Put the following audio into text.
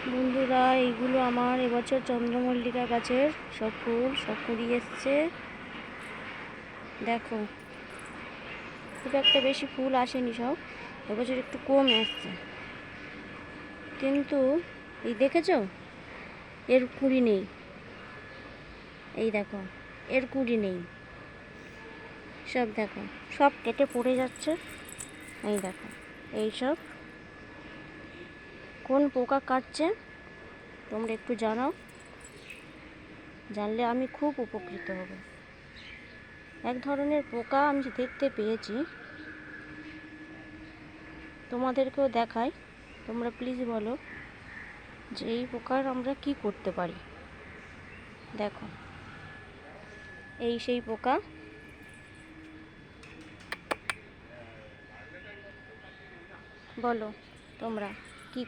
বন্ধুরা, এইগুলো আমার এবছর চন্দ্রমল্লিকা গাছের সব ফুল সব কুড়িয়ে এসছে। দেখো, খুব একটা বেশি ফুল আসেনি, সব এবছর একটু কম এসছে। কিন্তু এই দেখেছো, এর কুঁড়ি নেই। এই দেখো, এর কুঁড়ি নেই। সব দেখো, সব কেটে পড়ে যাচ্ছে। এই দেখো, এই সব কোন পোকা কাটছে তোমরা একটু জানাও, জানলে আমি খুব উপকৃত হব। এক ধরনের পোকা আমি দেখতে পেয়েছি, তোমাদেরকেও দেখাই। তোমরা প্লিজ বলো যে এই পোকার আমরা কি করতে পারি। দেখো, এই সেই পোকা। বলো তোমরা কি